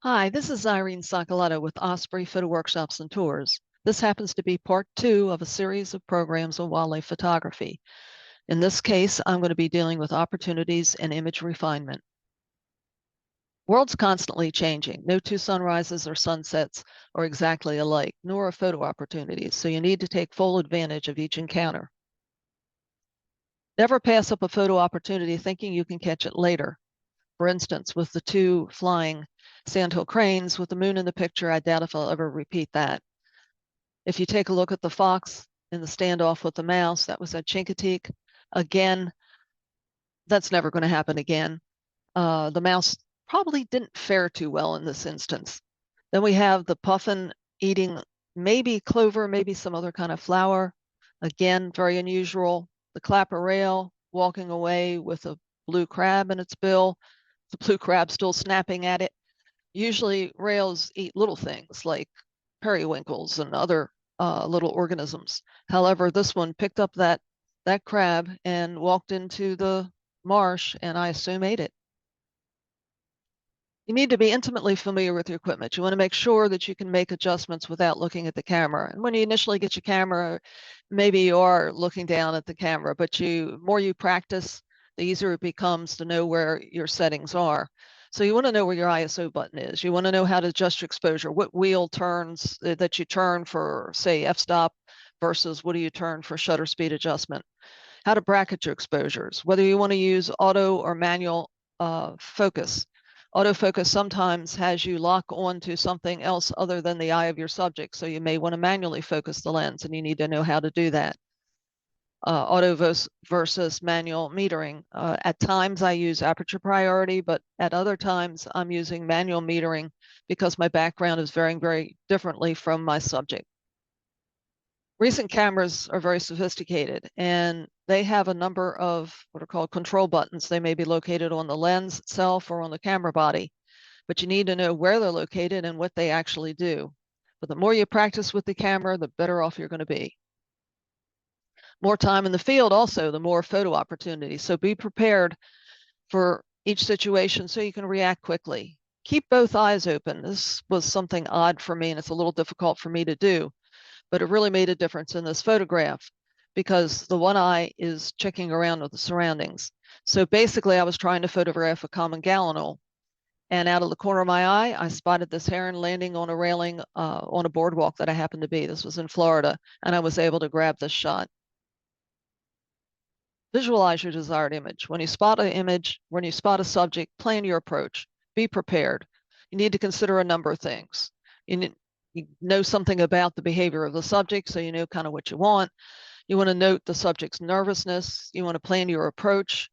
Hi, this is Irene Sacaletta with Osprey Photo Workshops and Tours. This happens to be part 2 of a series of programs on wildlife photography. In this case, I'm going to be dealing with opportunities and image refinement. World's constantly changing. No two sunrises or sunsets are exactly alike, nor are photo opportunities, so you need to take full advantage of each encounter. Never pass up a photo opportunity thinking you can catch it later. For instance, with the 2 flying sandhill cranes with the moon in the picture, I doubt if I'll ever repeat that. If you take a look at the fox in the standoff with the mouse, that was at Chincoteague. Again, that's never going to happen again. The mouse probably didn't fare too well in this instance. Then we have the puffin eating maybe clover, maybe some other kind of flower. Again, very unusual. The clapper rail walking away with a blue crab in its bill, the blue crab still snapping at it. Usually rails eat little things like periwinkles and other little organisms. However, this one picked up that crab and walked into the marsh and I assume ate it. You need to be intimately familiar with your equipment. You want to make sure that you can make adjustments without looking at the camera. And when you initially get your camera, maybe you are looking down at the camera, but more you practice, the easier it becomes to know where your settings are. So you want to know where your ISO button is. You want to know how to adjust your exposure, what wheel turns that you turn for, say, f-stop versus what do you turn for shutter speed adjustment, how to bracket your exposures, whether you want to use auto or manual focus. Autofocus sometimes has you lock on to something else other than the eye of your subject, so you may want to manually focus the lens, and you need to know how to do that. Auto versus manual metering. At times I use aperture priority, but at other times I'm using manual metering because my background is varying very differently from my subject. Recent cameras are very sophisticated and they have a number of what are called control buttons. They may be located on the lens itself or on the camera body, but you need to know where they're located and what they actually do. But the more you practice with the camera, the better off you're going to be. More time in the field also, the more photo opportunities. So be prepared for each situation so you can react quickly. Keep both eyes open. This was something odd for me and it's a little difficult for me to do, but it really made a difference in this photograph because the one eye is checking around with the surroundings. So basically I was trying to photograph a common gallinule, and out of the corner of my eye, I spotted this heron landing on a railing on a boardwalk that I happened to be. This was in Florida, and I was able to grab this shot. Visualize your desired image. When you spot an image, when you spot a subject, plan your approach. Be prepared. You need to consider a number of things. You know something about the behavior of the subject, so you know kind of what you want. You want to note the subject's nervousness. You want to plan your approach.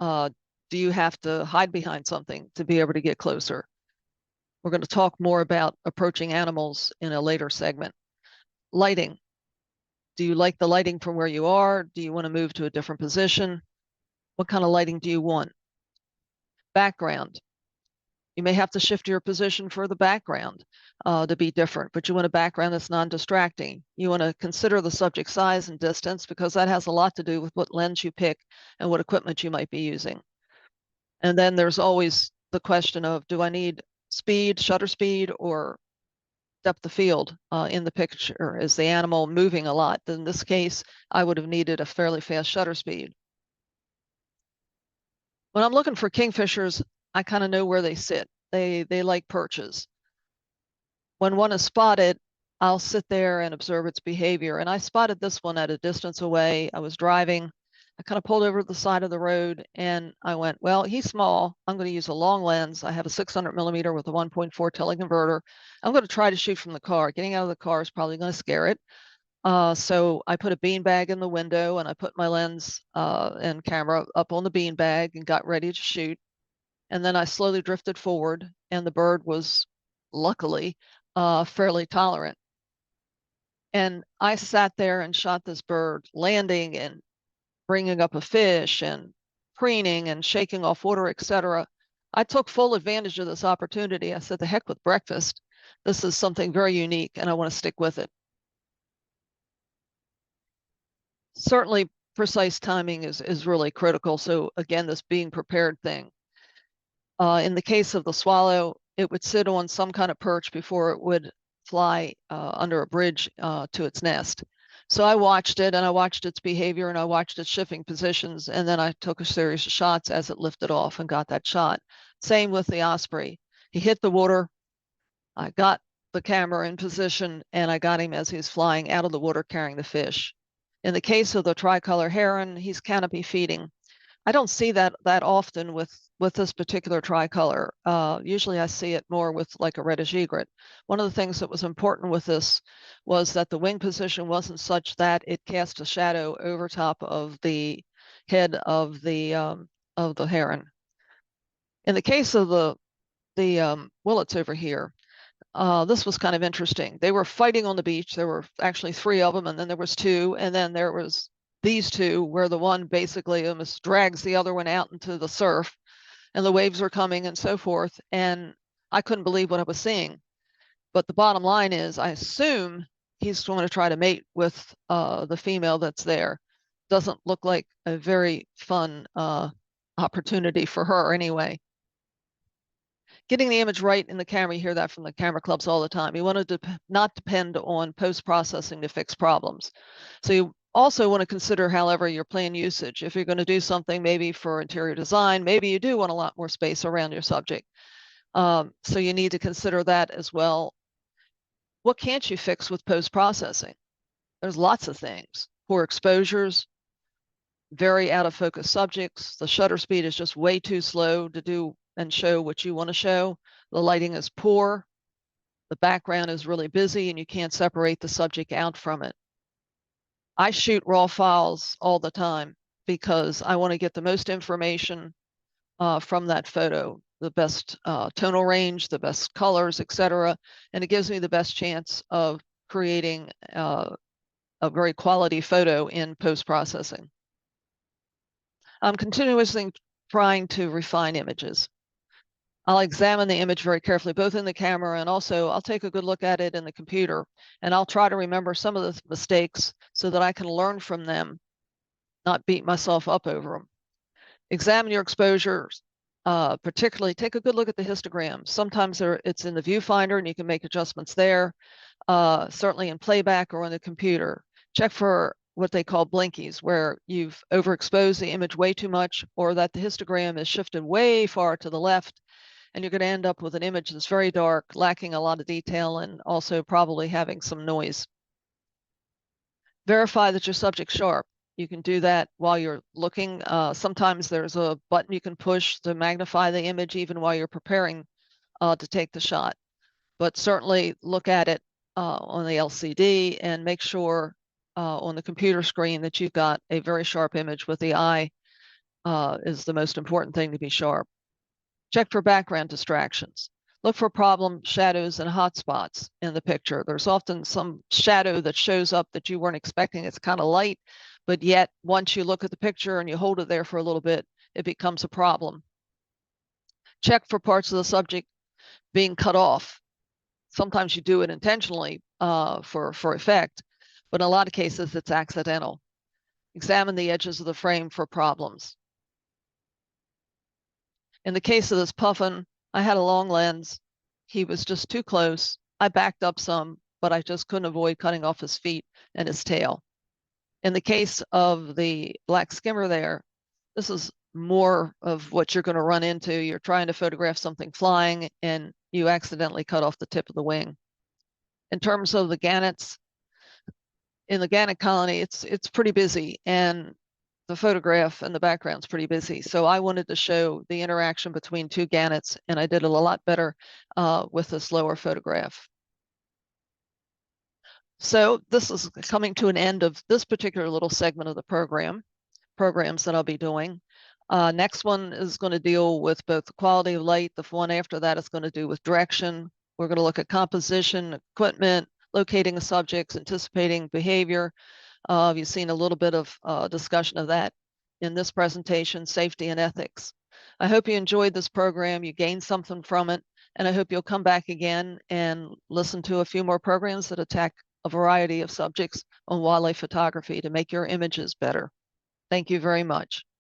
Do you have to hide behind something to be able to get closer? We're going to talk more about approaching animals in a later segment. Lighting. Do you like the lighting from where you are? Do you want to move to a different position? What kind of lighting do you want? Background. You may have to shift your position for the background to be different, but you want a background that's non-distracting. You want to consider the subject size and distance because that has a lot to do with what lens you pick and what equipment you might be using. And then there's always the question of, do I need speed, shutter speed, or depth of field in the picture? Is the animal moving a lot? In this case, I would have needed a fairly fast shutter speed. When I'm looking for kingfishers, I kind of know where they sit. They like perches. When one is spotted, I'll sit there and observe its behavior. And I spotted this one at a distance away. I was driving. I kind of pulled over to the side of the road and I went, well, he's small. I'm going to use a long lens. I have a 600 millimeter with a 1.4 teleconverter. I'm going to try to shoot from the car. Getting out of the car is probably going to scare it. So I put a beanbag in the window and I put my lens and camera up on the beanbag and got ready to shoot. And then I slowly drifted forward and the bird was luckily fairly tolerant. And I sat there and shot this bird landing and bringing up a fish and preening and shaking off water, etc. I took full advantage of this opportunity. I said, the heck with breakfast. This is something very unique and I want to stick with it. Certainly precise timing is really critical. So again, this being prepared thing. In the case of the swallow, it would sit on some kind of perch before it would fly under a bridge to its nest. So I watched it, and I watched its behavior, and I watched its shifting positions, and then I took a series of shots as it lifted off and got that shot. Same with the osprey. He hit the water. I got the camera in position, and I got him as he's flying out of the water carrying the fish. In the case of the tricolor heron, he's canopy feeding. I don't see that often with this particular tricolor. Usually I see it more with like a reddish egret. One of the things that was important with this was that the wing position wasn't such that it cast a shadow over top of the head of the heron. In the case of the willets over here, this was kind of interesting. They were fighting on the beach. There were actually 3 of them, and then there was 2, and then there was these 2 where the one basically almost drags the other one out into the surf, and the waves are coming and so forth. And I couldn't believe what I was seeing. But the bottom line is, I assume he's going to try to mate with the female that's there. Doesn't look like a very fun opportunity for her anyway. Getting the image right in the camera, you hear that from the camera clubs all the time. You want to not depend on post-processing to fix problems. So you also want to consider, however, your plan usage. If you're going to do something maybe for interior design, maybe you do want a lot more space around your subject. So you need to consider that as well. What can't you fix with post-processing? There's lots of things. Poor exposures, very out of focus subjects. The shutter speed is just way too slow to do and show what you want to show. The lighting is poor. The background is really busy, and you can't separate the subject out from it. I shoot raw files all the time because I want to get the most information from that photo, the best tonal range, the best colors, etc. And it gives me the best chance of creating a very quality photo in post-processing. I'm continuously trying to refine images. I'll examine the image very carefully, both in the camera, and also I'll take a good look at it in the computer, and I'll try to remember some of the mistakes so that I can learn from them, not beat myself up over them. Examine your exposures, particularly take a good look at the histograms. Sometimes it's in the viewfinder and you can make adjustments there, certainly in playback or on the computer. Check for what they call blinkies, where you've overexposed the image way too much, or that the histogram is shifted way far to the left, and you're going to end up with an image that's very dark, lacking a lot of detail, and also probably having some noise. Verify that your subject's sharp. You can do that while you're looking. Sometimes there's a button you can push to magnify the image even while you're preparing to take the shot. But certainly look at it on the LCD and make sure on the computer screen that you've got a very sharp image with the eye is the most important thing to be sharp. Check for background distractions. Look for problem shadows and hotspots in the picture. There's often some shadow that shows up that you weren't expecting. It's kind of light, but yet once you look at the picture and you hold it there for a little bit, it becomes a problem. Check for parts of the subject being cut off. Sometimes you do it intentionally for effect, but in a lot of cases it's accidental. Examine the edges of the frame for problems. In the case of this puffin, I had a long lens. He was just too close. I backed up some, but I just couldn't avoid cutting off his feet and his tail. In the case of the black skimmer there, this is more of what you're going to run into. You're trying to photograph something flying and you accidentally cut off the tip of the wing. In terms of the gannets, in the gannet colony, it's pretty busy, and the photograph and the background's pretty busy. So I wanted to show the interaction between 2 gannets, and I did it a lot better with the slower photograph. So this is coming to an end of this particular little segment of the programs that I'll be doing. Next one is going to deal with both the quality of light. The one after that is going to do with direction. We're going to look at composition, equipment, locating the subjects, anticipating behavior. You've seen a little bit of discussion of that in this presentation, safety and ethics. I hope you enjoyed this program, you gained something from it, and I hope you'll come back again and listen to a few more programs that attack a variety of subjects on wildlife photography to make your images better. Thank you very much.